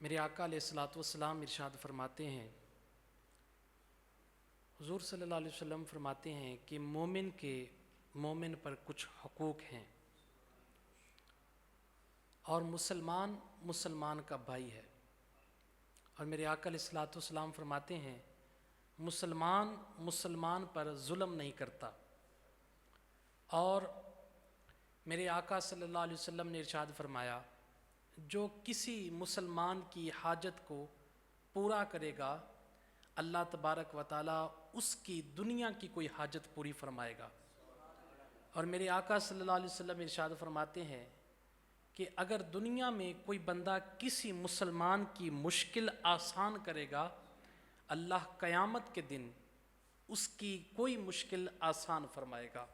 میرے آقا علیہ الصلوۃ والسلام ارشاد فرماتے ہیں، حضور صلی اللہ علیہ وسلم فرماتے ہیں کہ مومن پر کچھ حقوق ہیں، اور مسلمان کا بھائی ہے۔ اور میرے آقا علیہ الصلوۃ والسلام فرماتے ہیں مسلمان پر ظلم نہیں کرتا۔ اور میرے آقا صلی اللہ علیہ وسلم نے ارشاد فرمایا، جو کسی مسلمان کی حاجت کو پورا کرے گا اللہ تبارک و تعالیٰ اس کی دنیا کی کوئی حاجت پوری فرمائے گا۔ اور میرے آقا صلی اللہ علیہ وسلم ارشاد فرماتے ہیں کہ اگر دنیا میں کوئی بندہ کسی مسلمان کی مشکل آسان کرے گا، اللہ قیامت کے دن اس کی کوئی مشکل آسان فرمائے گا۔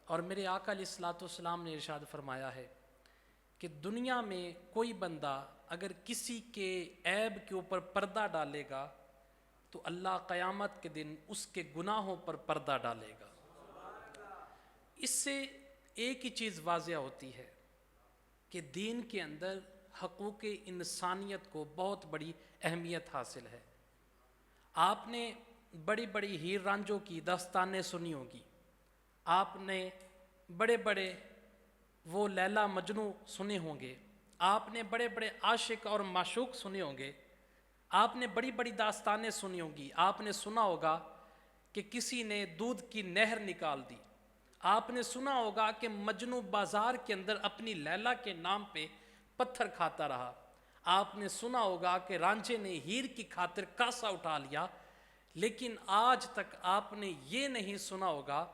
اور میرے آقا علیہ الصلوۃ والسلام نے ارشاد فرمایا ہے کہ دنیا میں کوئی بندہ اگر کسی کے عیب کے اوپر پردہ ڈالے گا تو اللہ قیامت کے دن اس کے گناہوں پر پردہ ڈالے گا۔ اس سے ایک ہی چیز واضح ہوتی ہے کہ دین کے اندر حقوق انسانیت کو بہت بڑی اہمیت حاصل ہے۔ آپ نے بڑی بڑی ہیر رانجھوں کی داستانیں سنی ہوگی، آپ نے بڑے بڑے وہ لیلا مجنو سنے ہوں گے، آپ نے بڑے بڑے عاشق اور معشوق سنے ہوں گے، آپ نے بڑی بڑی داستانیں سنی ہوں گی۔ آپ نے سنا ہوگا کہ کسی نے دودھ کی نہر نکال دی، آپ نے سنا ہوگا کہ مجنو بازار کے اندر اپنی لیلا کے نام پہ پتھر کھاتا رہا، آپ نے سنا ہوگا کہ رانجھے نے ہیر کی خاطر کاسا اٹھا لیا، لیکن آج تک آپ نے یہ نہیں سنا ہوگا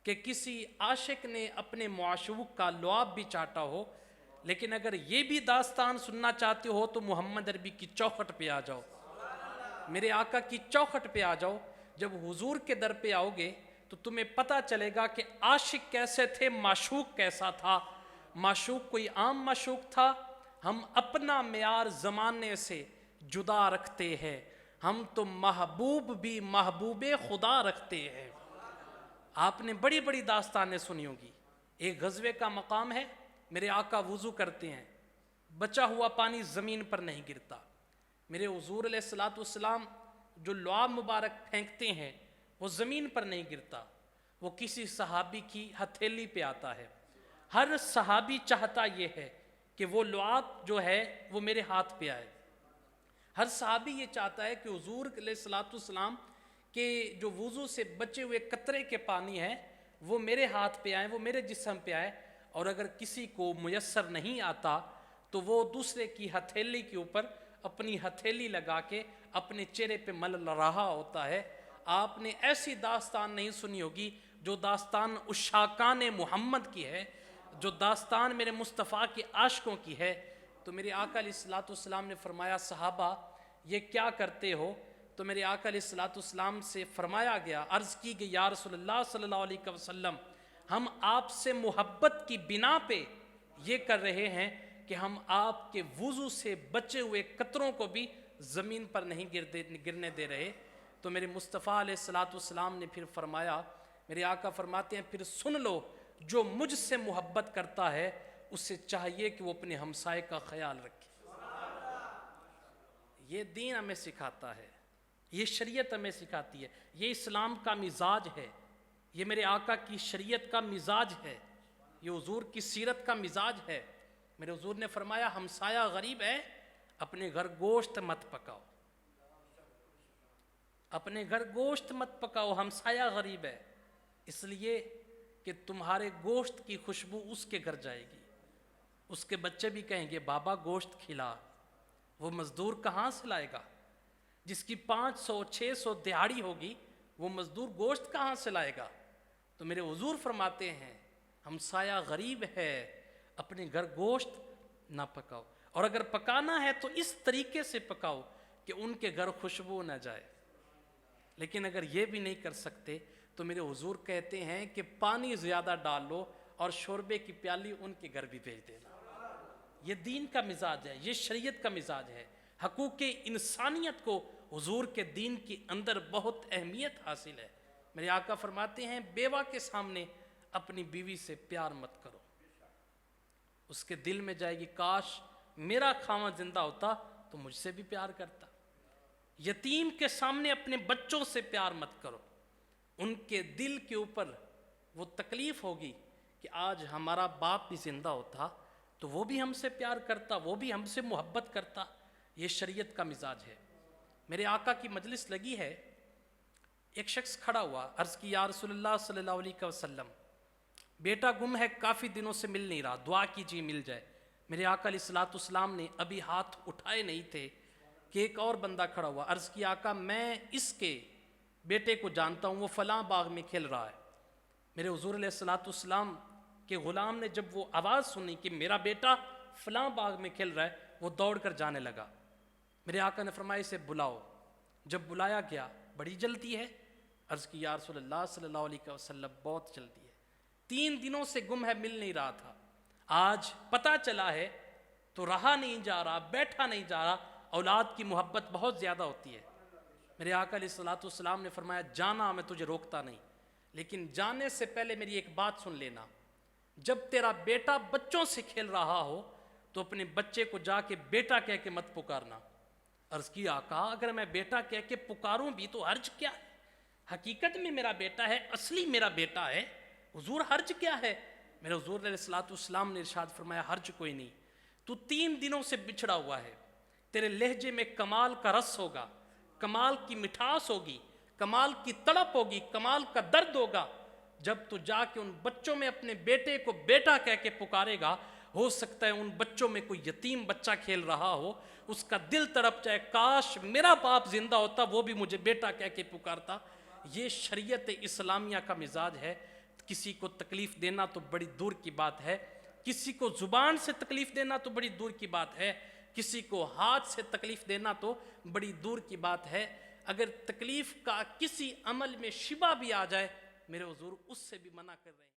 کہ کسی عاشق نے اپنے معشوق کا لعاب بھی چاٹا ہو۔ لیکن اگر یہ بھی داستان سننا چاہتے ہو تو محمد عربی کی چوکھٹ پہ آ جاؤ، میرے آقا کی چوکھٹ پہ آ جاؤ۔ جب حضور کے در پہ آؤ گے تو تمہیں پتہ چلے گا کہ عاشق کیسے تھے، معشوق کیسا تھا۔ معشوق کوئی عام معشوق تھا، ہم اپنا معیار زمانے سے جدا رکھتے ہیں، ہم تو محبوب بھی محبوب خدا رکھتے ہیں۔ آپ نے بڑی بڑی داستانیں سنی ہوگی۔ ایک غزوے کا مقام ہے، میرے آقا وضو کرتے ہیں، بچا ہوا پانی زمین پر نہیں گرتا۔ میرے حضور علیہ الصلوۃ والسلام جو لعاب مبارک پھینکتے ہیں وہ زمین پر نہیں گرتا، وہ کسی صحابی کی ہتھیلی پہ آتا ہے۔ ہر صحابی چاہتا یہ ہے کہ وہ لعاب جو ہے وہ میرے ہاتھ پہ آئے۔ ہر صحابی یہ چاہتا ہے کہ حضور علیہ الصلوۃ والسلام کہ جو وضو سے بچے ہوئے قطرے کے پانی ہے وہ میرے ہاتھ پہ آئے، وہ میرے جسم پہ آئے۔ اور اگر کسی کو میسر نہیں آتا تو وہ دوسرے کی ہتھیلی کے اوپر اپنی ہتھیلی لگا کے اپنے چہرے پہ مل رہا ہوتا ہے۔ آپ نے ایسی داستان نہیں سنی ہوگی جو داستان عشاقان محمد کی ہے، جو داستان میرے مصطفیٰ کے عاشقوں کی ہے۔ تو میرے آقا علیہ الصلوۃ والسلام نے فرمایا، صحابہ یہ کیا کرتے ہو؟ تو میرے آقا علیہ الصلوۃ والسلام سے فرمایا گیا، عرض کی گئی، یا رسول اللہ صلی اللہ علیہ وسلم، ہم آپ سے محبت کی بنا پہ یہ کر رہے ہیں کہ ہم آپ کے وضو سے بچے ہوئے قطروں کو بھی زمین پر نہیں گرنے دے رہے۔ تو میرے مصطفیٰ علیہ الصلوۃ والسلام نے پھر فرمایا، میرے آقا فرماتے ہیں، پھر سن لو، جو مجھ سے محبت کرتا ہے اسے چاہیے کہ وہ اپنے ہمسائے کا خیال رکھے۔ یہ دین ہمیں سکھاتا ہے، یہ شریعت ہمیں سکھاتی ہے، یہ اسلام کا مزاج ہے، یہ میرے آقا کی شریعت کا مزاج ہے، یہ حضور کی سیرت کا مزاج ہے۔ میرے حضور نے فرمایا، ہمسایہ غریب ہے، اپنے گھر گوشت مت پکاؤ، اپنے گھر گوشت مت پکاؤ، ہمسایہ غریب ہے، اس لیے کہ تمہارے گوشت کی خوشبو اس کے گھر جائے گی، اس کے بچے بھی کہیں گے بابا گوشت کھلا۔ وہ مزدور کہاں سے لائے گا؟ جس کی 500 600 دہاڑی ہوگی وہ مزدور گوشت کہاں سے لائے گا؟ تو میرے حضور فرماتے ہیں، ہمسایہ غریب ہے، اپنے گھر گوشت نہ پکاؤ، اور اگر پکانا ہے تو اس طریقے سے پکاؤ کہ ان کے گھر خوشبو نہ جائے۔ لیکن اگر یہ بھی نہیں کر سکتے تو میرے حضور کہتے ہیں کہ پانی زیادہ ڈال لو اور شوربے کی پیالی ان کے گھر بھی بھیج دینا۔ یہ دین کا مزاج ہے، یہ شریعت کا مزاج ہے۔ حقوق انسانیت کو حضور کے دین کے اندر بہت اہمیت حاصل ہے۔ میرے آقا فرماتے ہیں، بیوہ کے سامنے اپنی بیوی سے پیار مت کرو، اس کے دل میں جائے گی کاش میرا خاوند زندہ ہوتا تو مجھ سے بھی پیار کرتا۔ یتیم کے سامنے اپنے بچوں سے پیار مت کرو، ان کے دل کے اوپر وہ تکلیف ہوگی کہ آج ہمارا باپ بھی زندہ ہوتا تو وہ بھی ہم سے پیار کرتا، وہ بھی ہم سے محبت کرتا۔ یہ شریعت کا مزاج ہے۔ میرے آقا کی مجلس لگی ہے، ایک شخص کھڑا ہوا، عرض کی یا رسول اللہ صلی اللہ علیہ وسلم، بیٹا گم ہے، کافی دنوں سے مل نہیں رہا، دعا کیجیے مل جائے۔ میرے آقا علیہ السلام نے ابھی ہاتھ اٹھائے نہیں تھے کہ ایک اور بندہ کھڑا ہوا، عرض کی آقا میں اس کے بیٹے کو جانتا ہوں، وہ فلاں باغ میں کھیل رہا ہے۔ میرے حضور علیہ السلام کے غلام نے جب وہ آواز سنی کہ میرا بیٹا فلاں باغ میں کھیل رہا ہے، وہ دوڑ کر جانے لگا۔ میرے آقا نے فرمایا اسے بلاؤ۔ جب بلایا گیا، بڑی جلدی ہے، عرض کی یا رسول اللہ صلی اللہ علیہ وسلم بہت جلدی ہے، 3 دنوں سے گم ہے، مل نہیں رہا تھا، آج پتہ چلا ہے تو رہا نہیں جا رہا، بیٹھا نہیں جا رہا۔ اولاد کی محبت بہت زیادہ ہوتی ہے۔ میرے آقا علیہ السلام نے فرمایا جانا، میں تجھے روکتا نہیں، لیکن جانے سے پہلے میری ایک بات سن لینا، جب تیرا بیٹا بچوں سے کھیل رہا ہو تو اپنے بچے کو جا کے بیٹا کہہ کے مت پکارنا۔ عرض کی آقا اگر میں بیٹا کہہ کے پکاروں بھی تو حرج کیا ہے؟ حقیقت میں میرا بیٹا ہے، اصلی میرا بیٹا ہے، حضور حرج کیا ہے؟ میرے حضور علیہ السلام نے ارشاد فرمایا حرج کوئی نہیں، تو 3 دنوں سے بچھڑا ہوا ہے، تیرے لہجے میں کمال کا رس ہوگا، کمال کی مٹھاس ہوگی، کمال کی تڑپ ہوگی، کمال کا درد ہوگا۔ جب تو جا کے ان بچوں میں اپنے بیٹے کو بیٹا کہہ کے پکارے گا، ہو سکتا ہے ان بچوں میں کوئی یتیم بچہ کھیل رہا ہو، اس کا دل تڑپ جائے، کاش میرا باپ زندہ ہوتا، وہ بھی مجھے بیٹا کہہ کے پکارتا۔ یہ شریعت اسلامیہ کا مزاج ہے۔ کسی کو تکلیف دینا تو بڑی دور کی بات ہے، کسی کو زبان سے تکلیف دینا تو بڑی دور کی بات ہے، کسی کو ہاتھ سے تکلیف دینا تو بڑی دور کی بات ہے۔ اگر تکلیف کا کسی عمل میں شبہ بھی آ جائے، میرے حضور اس سے بھی منع کر رہے ہیں۔